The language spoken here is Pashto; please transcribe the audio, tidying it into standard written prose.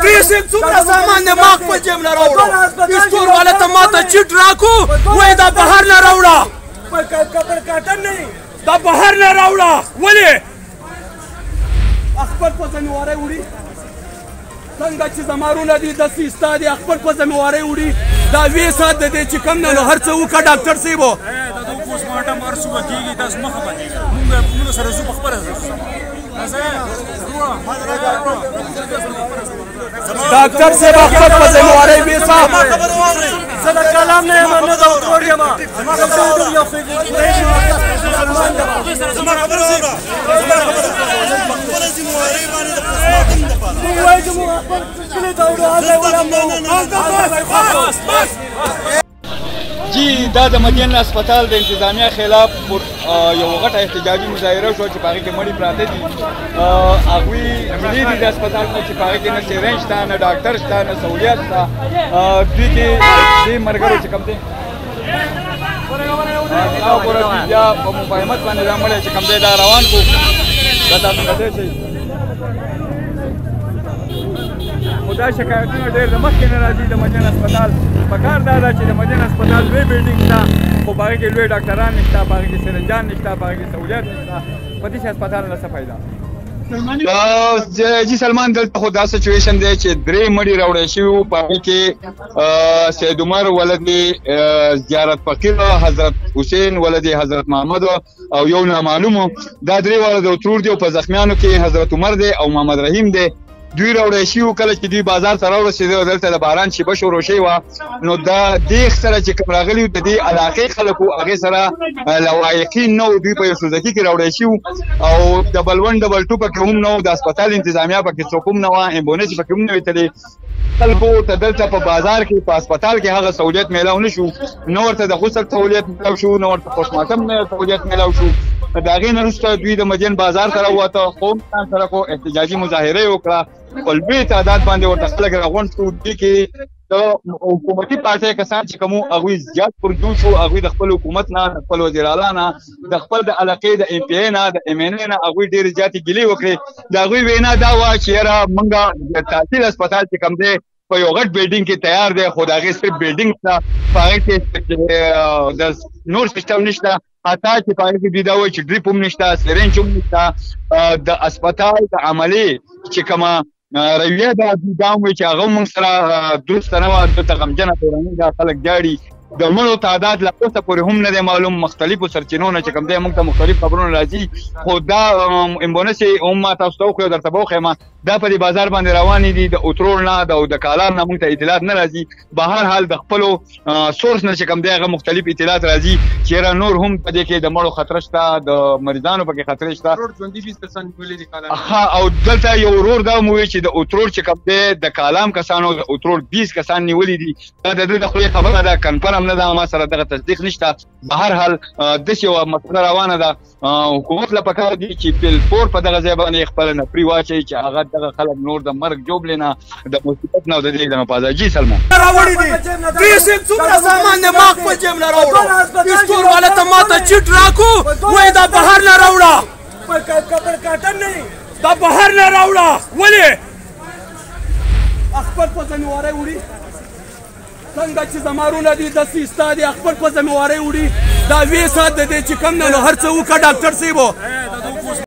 پیسې څومره سامان دی ما خپل جیب نه راوړو استور والا ته ماته چیټ راکو وایي دا بهر نه راوړه دا بهر نه راوړه ولې خپل په ذمهوارۍ وړي څنګه چې زمارونه دي داسې ستا دي خپل په ذمهوارۍ وړي دا وې ساعت د دې چې کم نه نو هر څه وکړه ډاکټر صاحب دا د پوسټمارټم هر څه به کېږي داسې مخه به کېږي موږ سره ځو په خپله ډاکټر صاحب خپل په ذمهوارۍ وې ساعت زه د کلام نه یم نه د اوتور یم زما خبره واوره خپله ذمهوارۍ باندې د پوسټمارټم دپاره موږ وایو چې موږ خپل کلي ته وړو جی دا د مدین هسپتال د انتظامیه خلاف یو غټه احتجاجي مظاهره شو چې په هغې کې مړي پراته دي هغوی ملي دي د هسپتال نه چې په هغې کې نه سیرنج شته نه ډاکټر شته نه سهولیت شته دوی کې دې ملګرو چې کوم دی او ګوره بیا په مفاهمت باندې دا مړی چې کوم دی دا روان کړو دا تاسو کتلی شئ خو دا شکایتونه ډېر د مخکې نه راځي د مدین هسپتال پکار دا ده چې د مدین هسپتال لوی بلډینګ شته خو په هغې کې لوی ډاکټران نشته په هغې کې سرنجان نشته په هغې کې سهولیت نشته په دې هسپتال نه څه فایده جی سلمان دلته خو دا سچویشن دی چې درې مړي راوړی شوي وو په هغې کې سید عمر ولد زیارت فقیر حضرت حسین ولد حضرت محمد او یو نامعلوم دا درې واړه د اترور دي او په زخمیانو کې حضرت عمر دی او محمد رحیم دی دوی راوړی شوي وو کله چې دوی بازار ته راورسېدل دلته د باران شیبه شروع شوې وه نو دا دیغ سره چې کوم راغلي وو د دې علاقې خلک وو هغې سره لوایقین نه وو دوی په یو سوزکي کې راوړی شوي او ډبل ون ډبل ټو پکې هم نه وو د هسپتال انتظامیه پکې څوک هم نه وه امبولنس پکې هم نه وې تلې خلکو ته دلته په بازار کې په هسپتال کې هغه سهولیت میلاو نه شو نه ورته د غسل سهولیت میلاو شو نه ورته پوسټمارټم سهولیت میلاو شو د هغې نه وروسته دوی د مدین بازار ته راووته قوم ځان سره کو احتجاجي مظاهره یې وکړه په لوی تعداد باندې ورته خلک راغونډ شو دوی کې د حکومتي پارټۍ کسان چې کوم هغوی زیات پرجوش وو هغوی د خپل حکومت نه د خپل وزیر اعلی نه د خپل د علاقې د ایم پی ای نه د ایم این ای نه هغوی ډېرې زیاتې ګیلې وکړې د هغوی وینا دا وه چې یاره موږ د تحصیل هسپتال چې کوم دی په یو غټ بلډینګ کې تیار دی خو د هغې صرف بلډینګ شته په هغې کې د نور سیسټم نشته حتی چې په هغې کې دوی دا وایي چې ډریپ هم نشته سرنج هم نشته د هسپتال د عملي چې کومه رویه ده دوی دا هم وایي چې هغه موږ سره درسته نه وه دلته غمجنه کورنۍ ده خلک جاړي د مړو تعداد لا اوسه پورې هم نه دی معلوم مختلفو سرچینو نه چې کوم دی موږ ته مختلف خبرونه راځي خو دا امبولنس هم ما تاسو ته وښیو درته به وښیم دا په دې بازار باندې روانې دي د اترور نه او د کالام نه موږ ته اطلاعات نه راځي به هر حال د خپلو سورس نه چې کوم دی هغه مختلف اطلاعات راځي چې یاره نور هم په دې کې د مړو خطره شته د مریضانو پکې خطرې شته او دلته یو ورور دا هم ووایي چې د اترور چې کوم دی د کالام کسانو د اترور 20 کسان نیولي دي دا د دوی د خولې خبره ده کنفرم نه ده ما سره دغه تصدیق نشته به هر حال داسې یوه مسله روانه ده حکومت له پکار دي چې بلفور په دغه ځای باندې خپله نفري واچوي چې هغه دغه خلک نور د مرګ جوبلې نه د مصیبت نه او د دې د مفاده جي سلمان راوړي دي پیسې څومره سامان دی ما خپل جیب نه راوړو استور والا ته ماته چیټ راکو وایي دا بهر نه راوړه دا بهر نه راوړه ولې خپل په ذمهوارۍ وړي څنګه چې زمارونه دي داسې ستا دي خپل په ذمهوارۍ وړي دا وې ساعت د دې چې کم نه نو هر څه وکړه ډاکټر صاحب